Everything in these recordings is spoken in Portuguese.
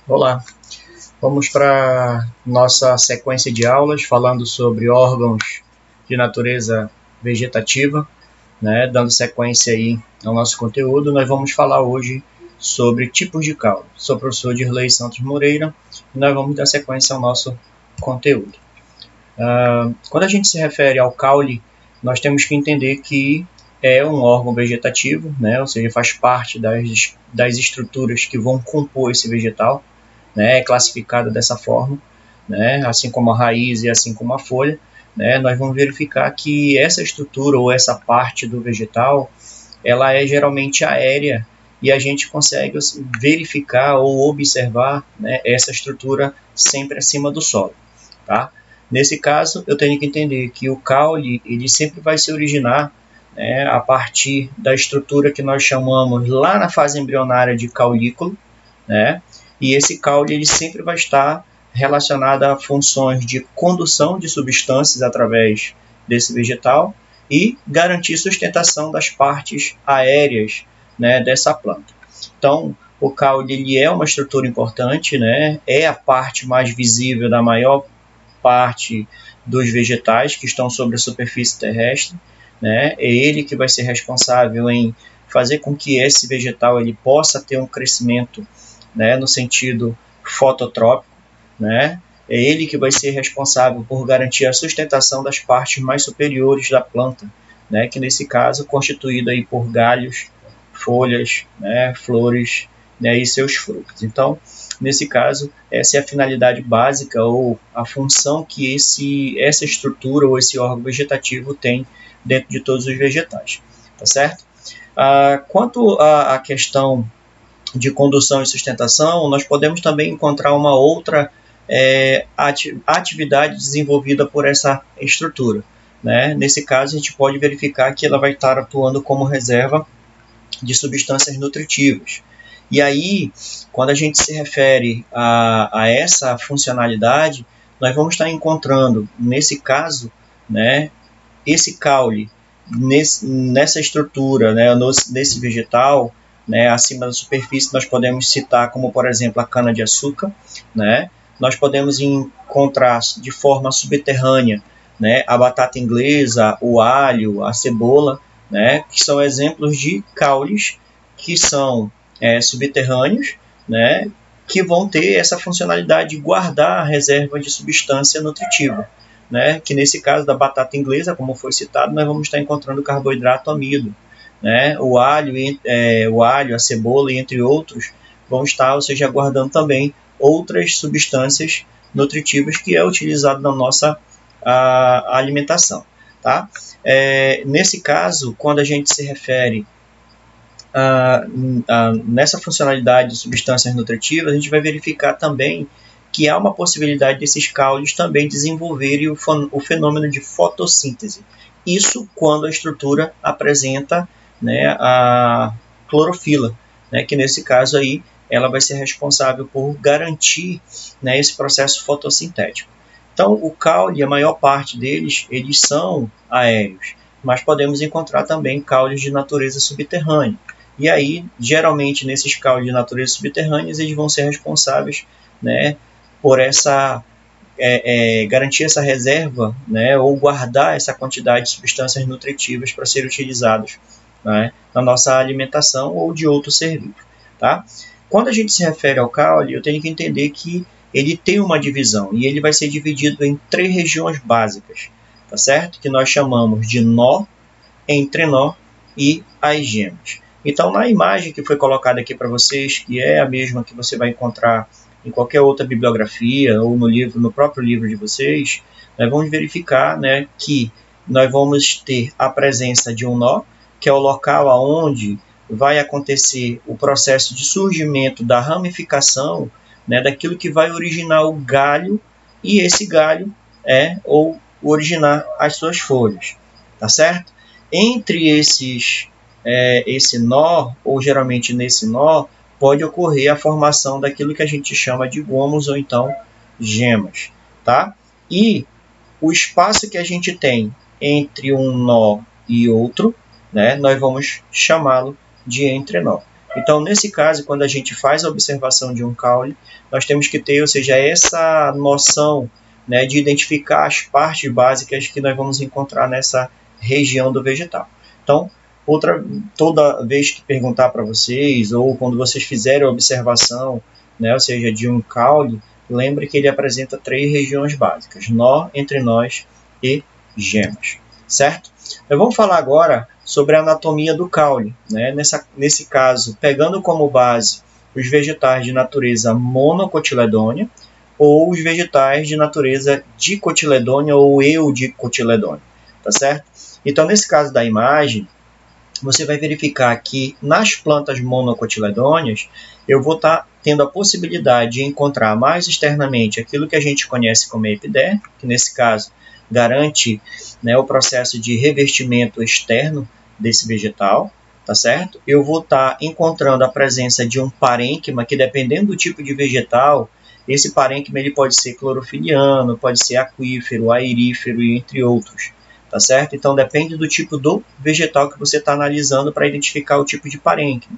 Olá, vamos para nossa sequência de aulas falando sobre órgãos de natureza vegetativa, dando sequência aí ao nosso conteúdo. Nós vamos falar hoje sobre tipos de caule. Sou o professor Dirley Santos Moreira e nós vamos dar sequência ao nosso conteúdo. Quando a gente se refere ao caule, nós temos que entender que é um órgão vegetativo, ou seja, faz parte das estruturas que vão compor esse vegetal. É classificada dessa forma, assim como a raiz e assim como a folha. Nós vamos verificar que essa estrutura ou essa parte do vegetal, ela é geralmente aérea e a gente consegue verificar ou observar essa estrutura sempre acima do solo. Tá? Nesse caso, eu tenho que entender que o caule ele sempre vai se originar a partir da estrutura que nós chamamos lá na fase embrionária de caulículo, e esse caule ele sempre vai estar relacionado a funções de condução de substâncias através desse vegetal e garantir sustentação das partes aéreas dessa planta. Então, o caule ele é uma estrutura importante, é a parte mais visível da maior parte dos vegetais que estão sobre a superfície terrestre. É ele que vai ser responsável em fazer com que esse vegetal ele possa ter um crescimento no sentido fototrópico, é ele que vai ser responsável por garantir a sustentação das partes mais superiores da planta, que nesse caso constituída aí por galhos, folhas, flores, e seus frutos. Então, nesse caso, essa é a finalidade básica ou a função que essa estrutura ou esse órgão vegetativo tem dentro de todos os vegetais, tá certo? Quanto à questão de condução e sustentação, nós podemos também encontrar uma outra atividade desenvolvida por essa estrutura. Nesse caso, a gente pode verificar que ela vai estar atuando como reserva de substâncias nutritivas. E aí, quando a gente se refere a essa funcionalidade, nós vamos estar encontrando, nesse caso, esse caule nessa estrutura, nesse vegetal, acima da superfície, nós podemos citar como, por exemplo, a cana-de-açúcar. Nós podemos encontrar de forma subterrânea a batata inglesa, o alho, a cebola, que são exemplos de caules que são subterrâneos, que vão ter essa funcionalidade de guardar a reserva de substância nutritiva. Que nesse caso da batata inglesa, como foi citado, nós vamos estar encontrando carboidrato amido. O alho, a cebola, entre outros, vão estar, ou seja, guardando também outras substâncias nutritivas que é utilizado na nossa alimentação. Tá? Nesse caso, quando a gente se refere nessa funcionalidade de substâncias nutritivas, a gente vai verificar também que há uma possibilidade desses caules também desenvolverem o fenômeno de fotossíntese. Isso quando a estrutura apresenta a clorofila, que nesse caso aí ela vai ser responsável por garantir esse processo fotossintético. Então, o caule, a maior parte deles, eles são aéreos, mas podemos encontrar também caules de natureza subterrânea. E aí, geralmente, nesses caules de natureza subterrânea, eles vão ser responsáveis por garantir essa reserva, ou guardar essa quantidade de substâncias nutritivas para serem utilizados na nossa alimentação ou de outro ser vivo. Tá? Quando a gente se refere ao caule, eu tenho que entender que ele tem uma divisão e ele vai ser dividido em 3 regiões básicas, tá certo? Que nós chamamos de nó, entrenó e as gemas. Então, na imagem que foi colocada aqui para vocês, que é a mesma que você vai encontrar em qualquer outra bibliografia ou no próprio livro de vocês, nós vamos verificar que nós vamos ter a presença de um nó, que é o local onde vai acontecer o processo de surgimento da ramificação daquilo que vai originar o galho, e esse galho ou originar as suas folhas, tá certo? Entre esse nó, ou geralmente nesse nó, pode ocorrer a formação daquilo que a gente chama de gomos ou então gemas, tá? E o espaço que a gente tem entre um nó e outro, nós vamos chamá-lo de entrenó. Então, nesse caso, quando a gente faz a observação de um caule, nós temos que ter, ou seja, essa noção, né, de identificar as partes básicas que nós vamos encontrar nessa região do vegetal. Então, toda vez que perguntar para vocês, ou quando vocês fizerem a observação, né, ou seja, de um caule, lembre que ele apresenta 3 regiões básicas: nó, entrenós e gemas, certo? Nós vamos falar agora sobre a anatomia do caule, né? Nesse caso, pegando como base os vegetais de natureza monocotiledônea ou os vegetais de natureza dicotiledônea ou eudicotiledônea, tá certo? Então, nesse caso da imagem, você vai verificar que nas plantas monocotiledôneas, eu vou estar tendo a possibilidade de encontrar mais externamente aquilo que a gente conhece como epiderme, que nesse caso garante, né, o processo de revestimento externo desse vegetal, tá certo? Eu vou estar encontrando a presença de um parênquima, que dependendo do tipo de vegetal, esse parênquima ele pode ser clorofiliano, pode ser aquífero, aerífero e entre outros. Tá certo? Então, depende do tipo do vegetal que você está analisando para identificar o tipo de parênquima.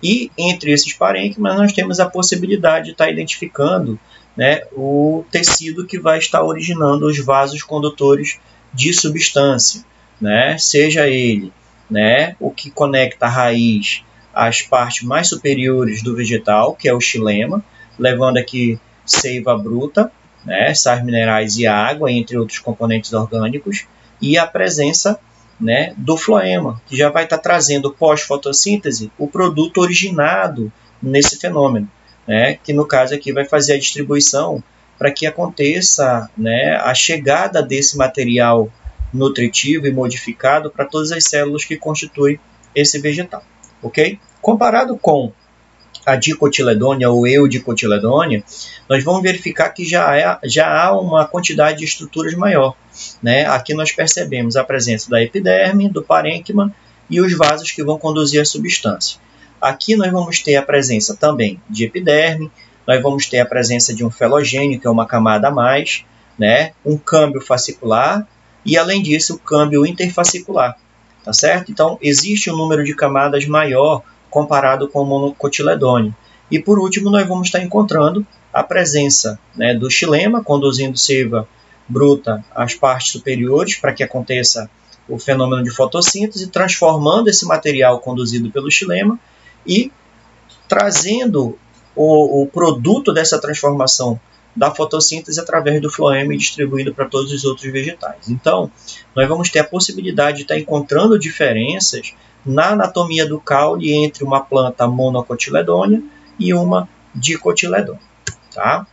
E, entre esses parênquimas, nós temos a possibilidade de estar identificando, né, o tecido que vai estar originando os vasos condutores de substância, né? Seja ele, né, o que conecta a raiz às partes mais superiores do vegetal, que é o xilema, levando aqui seiva bruta, né, sais minerais e água, entre outros componentes orgânicos, e a presença, né, do floema, que já vai estar trazendo pós-fotossíntese o produto originado nesse fenômeno, né, que no caso aqui vai fazer a distribuição para que aconteça, né, a chegada desse material nutritivo e modificado para todas as células que constituem esse vegetal, ok? Comparado com a dicotiledônia ou eudicotiledônia, nós vamos verificar que já há uma quantidade de estruturas maior, né? Aqui nós percebemos a presença da epiderme, do parênquima e os vasos que vão conduzir a substância. Aqui nós vamos ter a presença também de epiderme, nós vamos ter a presença de um felogênio, que é uma camada a mais, né? Um câmbio fascicular e, além disso, o câmbio interfascicular, tá certo? Então, existe um número de camadas maior comparado com o monocotiledôneo. E, por último, nós vamos estar encontrando a presença, né, do xilema, conduzindo seiva bruta às partes superiores para que aconteça o fenômeno de fotossíntese, transformando esse material conduzido pelo xilema e trazendo o produto dessa transformação da fotossíntese através do floema e distribuído para todos os outros vegetais. Então, nós vamos ter a possibilidade de estar encontrando diferenças na anatomia do caule entre uma planta monocotiledônea e uma dicotiledônea, tá?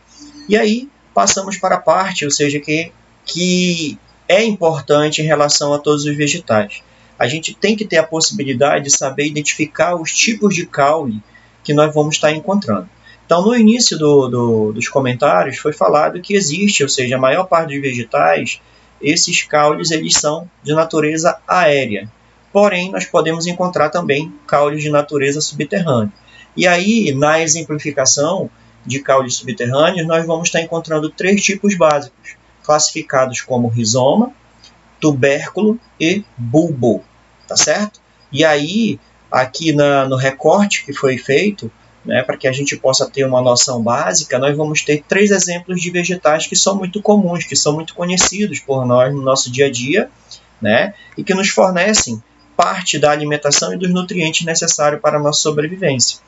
E aí passamos para a parte, ou seja, que é importante em relação a todos os vegetais. A gente tem que ter a possibilidade de saber identificar os tipos de caule que nós vamos estar encontrando. Então, no início dos comentários foi falado que existe, ou seja, a maior parte dos vegetais, esses caules eles são de natureza aérea. Porém, nós podemos encontrar também caules de natureza subterrânea. E aí, na exemplificação de caules subterrâneos, nós vamos estar encontrando 3 tipos básicos, classificados como rizoma, tubérculo e bulbo, tá certo? E aí, aqui no recorte que foi feito, né, para que a gente possa ter uma noção básica, nós vamos ter 3 exemplos de vegetais que são muito comuns, que são muito conhecidos por nós no nosso dia a dia, né, e que nos fornecem parte da alimentação e dos nutrientes necessários para a nossa sobrevivência.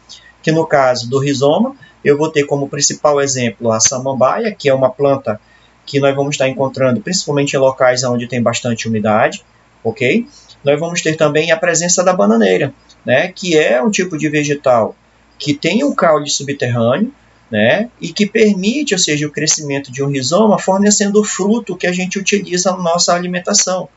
Que no caso do rizoma, eu vou ter como principal exemplo a samambaia, que é uma planta que nós vamos estar encontrando principalmente em locais onde tem bastante umidade, ok? Nós vamos ter também a presença da bananeira, né, que é um tipo de vegetal que tem um caule subterrâneo, né, e que permite, ou seja, o crescimento de um rizoma, fornecendo o fruto que a gente utiliza na nossa alimentação,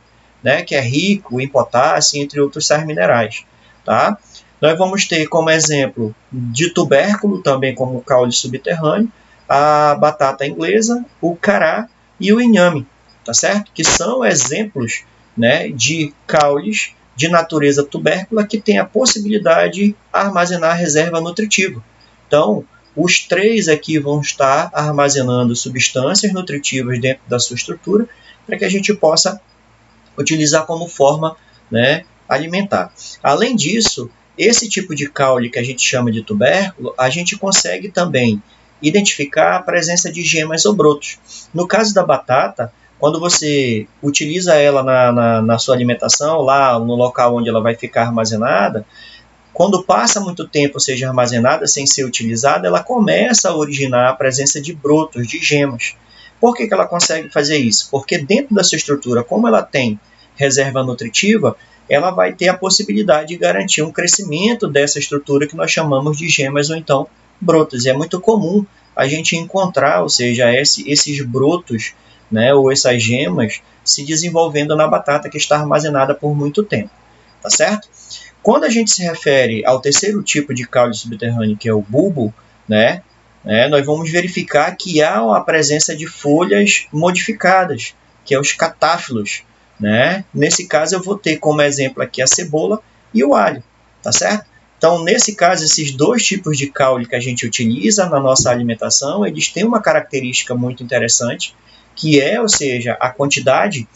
né, que é rico em potássio, entre outros sais minerais, tá? Nós vamos ter como exemplo de tubérculo, também como caule subterrâneo, a batata inglesa, o cará e o inhame, tá certo? Que são exemplos, né, de caules de natureza tubércula que tem a possibilidade de armazenar reserva nutritiva. Então, os 3 aqui vão estar armazenando substâncias nutritivas dentro da sua estrutura para que a gente possa utilizar como forma, né, alimentar. Além disso, esse tipo de caule que a gente chama de tubérculo, a gente consegue também identificar a presença de gemas ou brotos. No caso da batata, quando você utiliza ela na sua alimentação, lá no local onde ela vai ficar armazenada, quando passa muito tempo, ou seja, armazenada sem ser utilizada, ela começa a originar a presença de brotos, de gemas. Por que ela consegue fazer isso? Porque dentro da sua estrutura, como ela tem reserva nutritiva, ela vai ter a possibilidade de garantir um crescimento dessa estrutura que nós chamamos de gemas ou então brotos. E é muito comum a gente encontrar, ou seja, esses brotos, né, ou essas gemas se desenvolvendo na batata que está armazenada por muito tempo. Tá certo? Quando a gente se refere ao terceiro tipo de caule subterrâneo, que é o bulbo, nós vamos verificar que há a presença de folhas modificadas, que é os catáfilos. Nesse caso, eu vou ter como exemplo aqui a cebola e o alho. Tá certo? Então, nesse caso, esses dois tipos de caule que a gente utiliza na nossa alimentação, eles têm uma característica muito interessante, que é, ou seja, a quantidade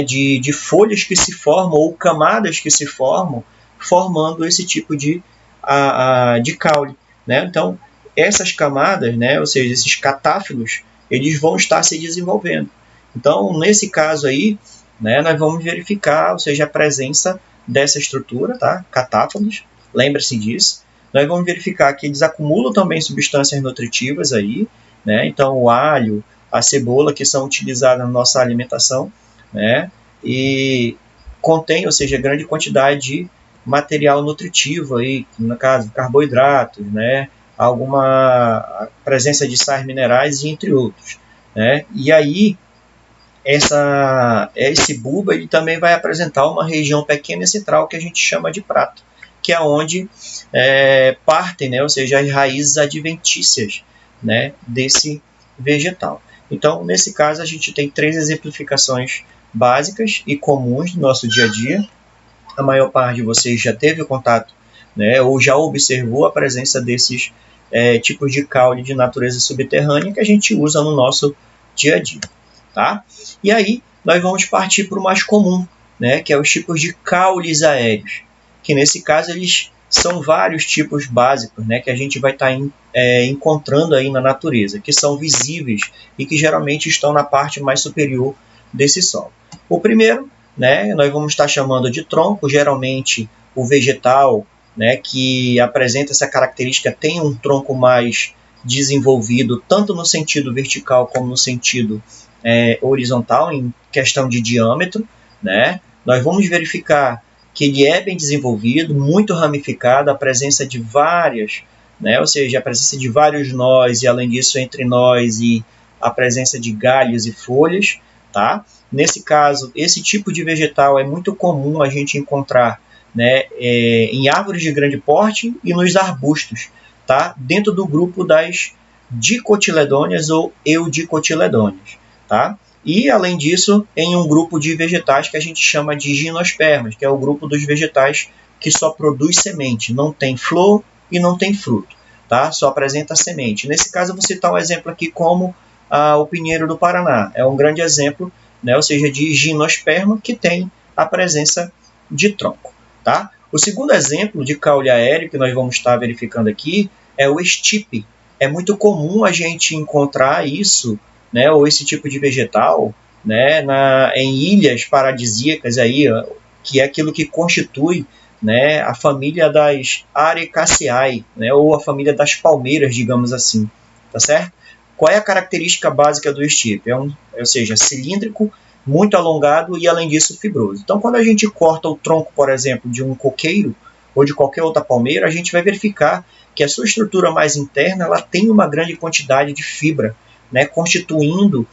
de folhas que se formam ou camadas que se formam, formando esse tipo de caule. Então, essas camadas, ou seja, esses catáfilos, eles vão estar se desenvolvendo. Então, nesse caso aí, nós vamos verificar, ou seja, a presença dessa estrutura, tá? Catáfilos, lembre-se disso. Nós vamos verificar que eles acumulam também substâncias nutritivas aí, então o alho, a cebola, que são utilizadas na nossa alimentação, e contém, ou seja, grande quantidade de material nutritivo aí, no caso, carboidratos, alguma presença de sais minerais e entre outros. E aí, esse bulbo ele também vai apresentar uma região pequena e central que a gente chama de prato, que é onde partem, ou seja, as raízes adventícias desse vegetal. Então, nesse caso, a gente tem 3 exemplificações básicas e comuns do nosso dia a dia. A maior parte de vocês já teve contato, ou já observou a presença desses tipos de caule de natureza subterrânea que a gente usa no nosso dia a dia. Tá? E aí, nós vamos partir para o mais comum, que é os tipos de caules aéreos, que nesse caso eles são vários tipos básicos, que a gente vai estar encontrando aí na natureza, que são visíveis e que geralmente estão na parte mais superior desse solo. O primeiro, nós vamos estar chamando de tronco. Geralmente o vegetal que apresenta essa característica tem um tronco mais desenvolvido, tanto no sentido vertical como no sentido horizontal, em questão de diâmetro. Nós vamos verificar que ele é bem desenvolvido, muito ramificado, a presença de várias, ou seja, a presença de vários nós, e além disso, entre nós e a presença de galhos e folhas. Tá? Nesse caso, esse tipo de vegetal é muito comum a gente encontrar em árvores de grande porte e nos arbustos, tá? Dentro do grupo das dicotiledôneas ou eudicotiledôneas. Tá? E, além disso, em um grupo de vegetais que a gente chama de gimnospermas, que é o grupo dos vegetais que só produz semente, não tem flor e não tem fruto, tá? Só apresenta semente. Nesse caso, eu vou citar um exemplo aqui como o pinheiro do Paraná. É um grande exemplo, ou seja, de gimnosperma que tem a presença de tronco. Tá? O segundo exemplo de caule aéreo que nós vamos estar verificando aqui é o estipe. É muito comum a gente encontrar isso, ou esse tipo de vegetal, em ilhas paradisíacas, aí, que é aquilo que constitui a família das Arecaceae, ou a família das palmeiras, digamos assim. Tá certo? Qual é a característica básica do estipe? Ou seja, cilíndrico, muito alongado e, além disso, fibroso. Então, quando a gente corta o tronco, por exemplo, de um coqueiro ou de qualquer outra palmeira, a gente vai verificar que a sua estrutura mais interna ela tem uma grande quantidade de fibra, constituindo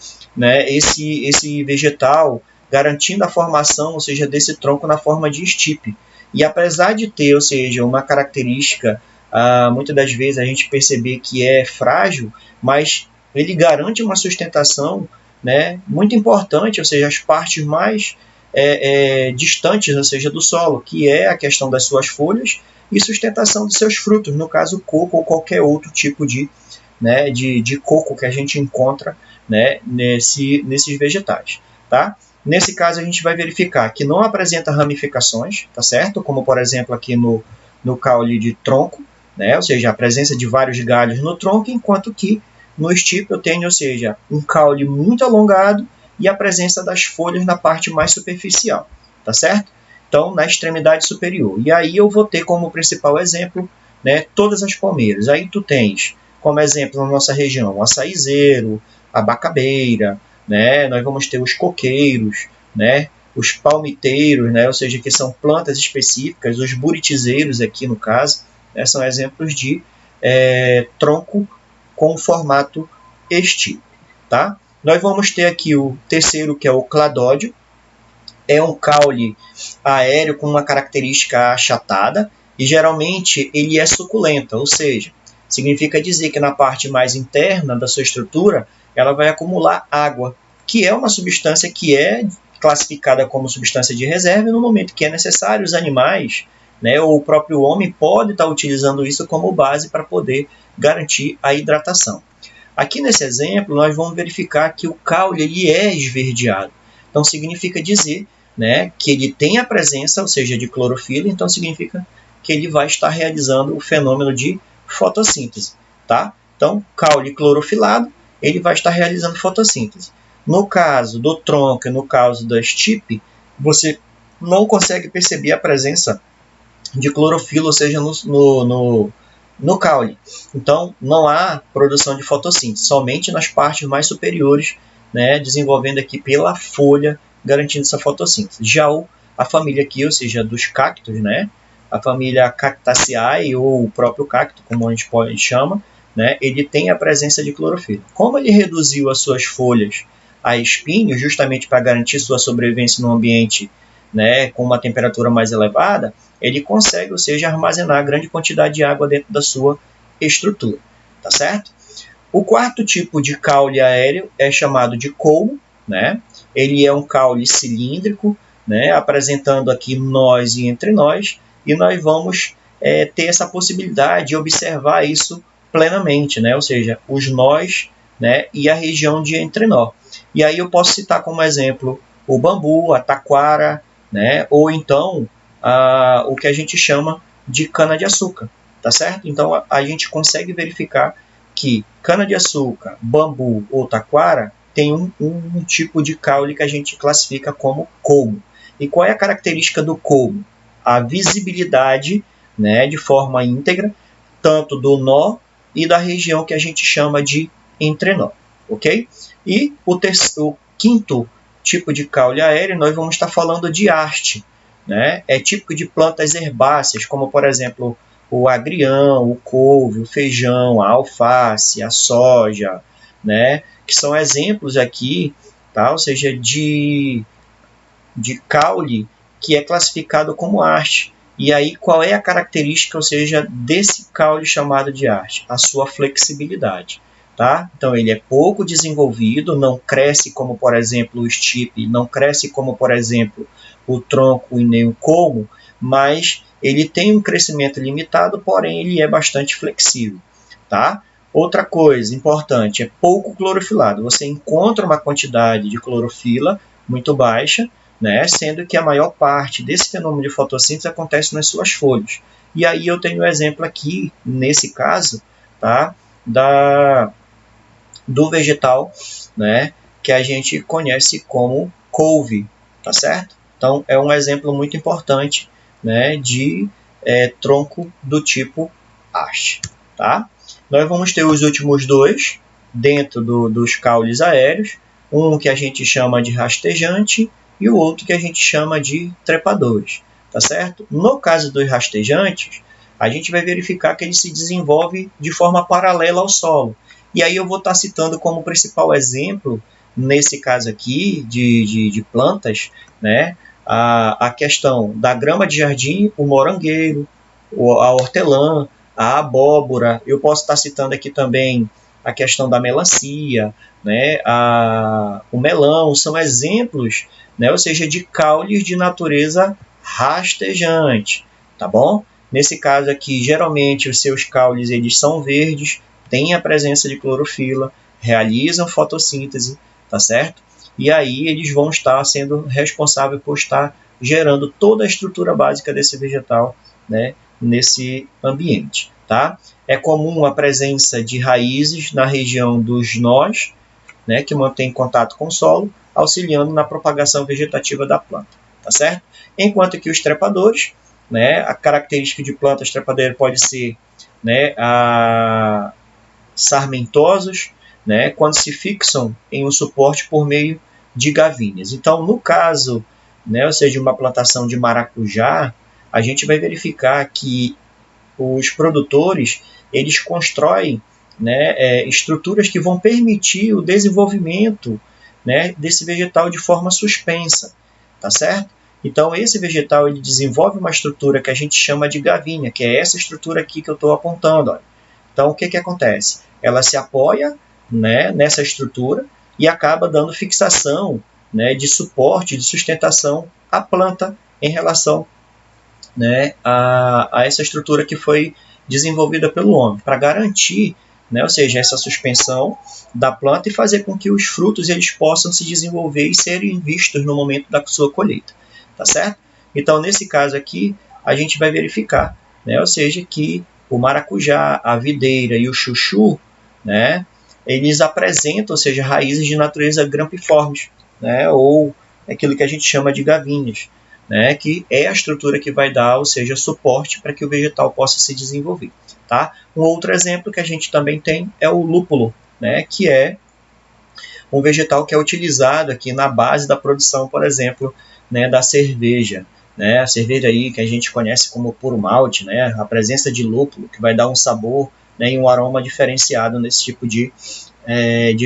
esse vegetal, garantindo a formação, ou seja, desse tronco na forma de estipe. E apesar de ter, ou seja, uma característica, muitas das vezes a gente perceber que é frágil, mas ele garante uma sustentação muito importante, ou seja, as partes mais distantes, ou seja, do solo, que é a questão das suas folhas e sustentação dos seus frutos, no caso coco ou qualquer outro tipo de coco que a gente encontra nesses vegetais. Tá? Nesse caso, a gente vai verificar que não apresenta ramificações, tá certo? Como, por exemplo, aqui no no caule de tronco, né? Ou seja, a presença de vários galhos no tronco, enquanto que no estipe eu tenho, ou seja, um caule muito alongado e a presença das folhas na parte mais superficial, tá certo? Então, na extremidade superior. E aí eu vou ter como principal exemplo, né, todas as palmeiras. Aí tu tens como exemplo na nossa região o açaizeiro, a bacabeira, né? Nós vamos ter os coqueiros, né? Os palmiteiros, né? Ou seja, que são plantas específicas, os buritizeiros aqui no caso, né? São exemplos de tronco com formato estipe, tá? Nós vamos ter aqui o terceiro, que é o cladódio. É um caule aéreo com uma característica achatada e geralmente ele é suculento, ou seja, significa dizer que na parte mais interna da sua estrutura ela vai acumular água, que é uma substância que é classificada como substância de reserva e no momento que é necessário, os animais, né, ou o próprio homem pode estar utilizando isso como base para poder garantir a hidratação. Aqui nesse exemplo, nós vamos verificar que o caule ele é esverdeado. Então, significa dizer, né, que ele tem a presença, ou seja, de clorofila, então significa que ele vai estar realizando o fenômeno de fotossíntese. Tá? Então, caule clorofilado, ele vai estar realizando fotossíntese. No caso do tronco e no caso da estipe, você não consegue perceber a presença de clorofila, ou seja, no caule. Então, não há produção de fotossíntese, somente nas partes mais superiores, né, desenvolvendo aqui pela folha, garantindo essa fotossíntese. Já a família aqui, ou seja, dos cactos, né, a família Cactaceae, ou o próprio cacto, como a gente chama, né, ele tem a presença de clorofila. Como ele reduziu as suas folhas a espinhos, justamente para garantir sua sobrevivência no ambiente, né, com uma temperatura mais elevada, ele consegue, ou seja, armazenar grande quantidade de água dentro da sua estrutura, tá certo? O quarto tipo de caule aéreo é chamado de colmo, né? Ele é um caule cilíndrico, né, apresentando aqui nós e entre nós, e nós vamos ter essa possibilidade de observar isso plenamente, né? Ou seja, os nós, né, e a região de entrenó. E aí eu posso citar como exemplo o bambu, a taquara, né, ou então o que a gente chama de cana-de-açúcar, tá certo? Então a gente consegue verificar que cana-de-açúcar, bambu ou taquara tem um tipo de caule que a gente classifica como colmo. E qual é a característica do colmo? A visibilidade, né, de forma íntegra, tanto do nó e da região que a gente chama de entrenó, ok? E o quinto tipo de caule aéreo, nós vamos estar falando de haste, né? É típico de plantas herbáceas, como por exemplo o agrião, o couve, o feijão, a alface, a soja, né? Que são exemplos aqui, tá? Ou seja, de caule que é classificado como haste. E aí, qual é a característica, ou seja, desse caule chamado de haste? A sua flexibilidade. Tá? Então, ele é pouco desenvolvido, não cresce como, por exemplo, o estipe, não cresce como, por exemplo, o tronco e nem o colmo, mas ele tem um crescimento limitado, porém ele é bastante flexível. Tá? Outra coisa importante, é pouco clorofilado. Você encontra uma quantidade de clorofila muito baixa, né? Sendo que a maior parte desse fenômeno de fotossíntese acontece nas suas folhas. E aí eu tenho um exemplo aqui, nesse caso, tá? Do vegetal, né, que a gente conhece como couve, tá certo? Então, é um exemplo muito importante, né, de tronco do tipo haste, tá? Nós vamos ter os últimos dois dentro dos caules aéreos, um que a gente chama de rastejante e o outro que a gente chama de trepadores, tá certo? No caso dos rastejantes, a gente vai verificar que ele se desenvolve de forma paralela ao solo. E aí eu vou estar citando como principal exemplo, nesse caso aqui, de plantas, né, a questão da grama de jardim, o morangueiro, a hortelã, a abóbora. Eu posso estar citando aqui também a questão da melancia, né, o melão, são exemplos, né, ou seja, de caules de natureza rastejante, tá bom? Nesse caso aqui, geralmente os seus caules eles são verdes, têm a presença de clorofila, realizam fotossíntese, tá certo? E aí eles vão estar sendo responsáveis por estar gerando toda a estrutura básica desse vegetal, né, nesse ambiente, tá? É comum a presença de raízes na região dos nós, né, que mantém contato com o solo, auxiliando na propagação vegetativa da planta, tá certo? Enquanto que os trepadores, né, a característica de plantas trepadeiras pode ser, né, sarmentosos, né, quando se fixam em um suporte por meio de gavinhas. Então, no caso, né, ou seja, uma plantação de maracujá, a gente vai verificar que os produtores eles constroem, né, estruturas que vão permitir o desenvolvimento, né, desse vegetal de forma suspensa, tá certo? Então esse vegetal ele desenvolve uma estrutura que a gente chama de gavinha, que é essa estrutura aqui que eu estou apontando. Olha. Então o que acontece? Ela se apoia, né, nessa estrutura e acaba dando fixação, né, de suporte, de sustentação à planta em relação, né, a essa estrutura que foi desenvolvida pelo homem, para garantir, né, ou seja, essa suspensão da planta e fazer com que os frutos eles possam se desenvolver e serem vistos no momento da sua colheita, tá certo? Então, nesse caso aqui, a gente vai verificar, né, ou seja, que o maracujá, a videira e o chuchu, né, eles apresentam, ou seja, raízes de natureza grampiformes, né, ou aquilo que a gente chama de gavinhas, né, que é a estrutura que vai dar, ou seja, suporte para que o vegetal possa se desenvolver. Tá? Um outro exemplo que a gente também tem é o lúpulo, né, que é um vegetal que é utilizado aqui na base da produção, por exemplo, né, da cerveja. Né, a cerveja aí que a gente conhece como puro malte, né, a presença de lúpulo, que vai dar um sabor, né, e um aroma diferenciado nesse tipo de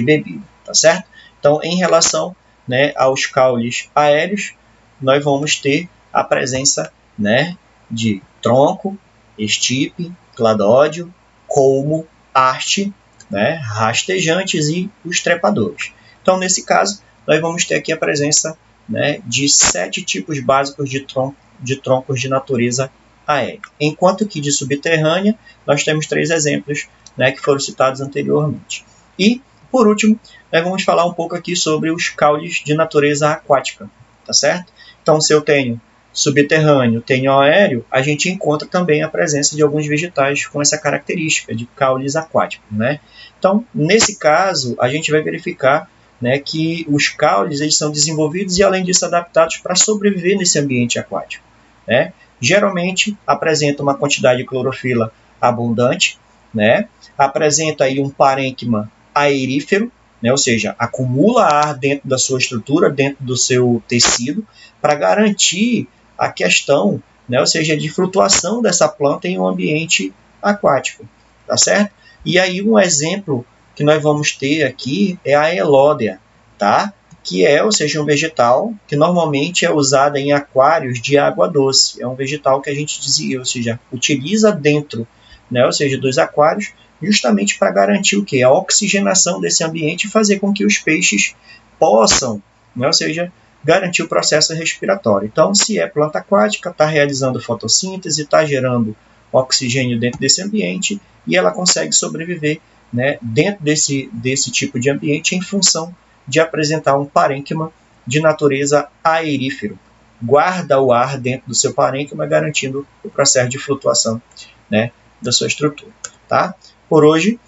bebida. Tá certo? Então, em relação, né, aos caules aéreos, nós vamos ter a presença, né, de tronco, estipe, cladódio, colmo, haste, né, rastejantes e os trepadores. Então, nesse caso, nós vamos ter aqui a presença, né, de 7 tipos básicos de troncos de natureza aérea. Enquanto que de subterrânea, nós temos 3 exemplos, né, que foram citados anteriormente. E, por último, nós vamos falar um pouco aqui sobre os caules de natureza aquática, tá certo? Então, se eu tenho subterrâneo, tenho aéreo, a gente encontra também a presença de alguns vegetais com essa característica de caules aquáticos, né? Então, nesse caso, a gente vai verificar, né, que os caules eles são desenvolvidos e, além disso, adaptados para sobreviver nesse ambiente aquático, né? Geralmente, apresenta uma quantidade de clorofila abundante, né? Apresenta aí um parênquima aerífero, né? Ou seja, acumula ar dentro da sua estrutura, dentro do seu tecido, para garantir a questão, né? Ou seja, de flutuação dessa planta em um ambiente aquático, tá certo? E aí um exemplo que nós vamos ter aqui é a elódea, tá? Que é, ou seja, um vegetal que normalmente é usado em aquários de água doce. É um vegetal que a gente dizia, ou seja, utiliza dentro, né? Ou seja, dos aquários, justamente para garantir o quê? A oxigenação desse ambiente e fazer com que os peixes possam, né? Ou seja, garantir o processo respiratório. Então, se é planta aquática, está realizando fotossíntese, está gerando oxigênio dentro desse ambiente e ela consegue sobreviver, né, dentro desse tipo de ambiente em função de apresentar um parênquima de natureza aerífero. Guarda o ar dentro do seu parênquima, garantindo o processo de flutuação, né, da sua estrutura. Tá? Por hoje,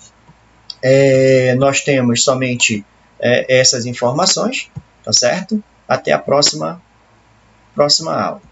nós temos somente essas informações, tá certo? Até a próxima aula.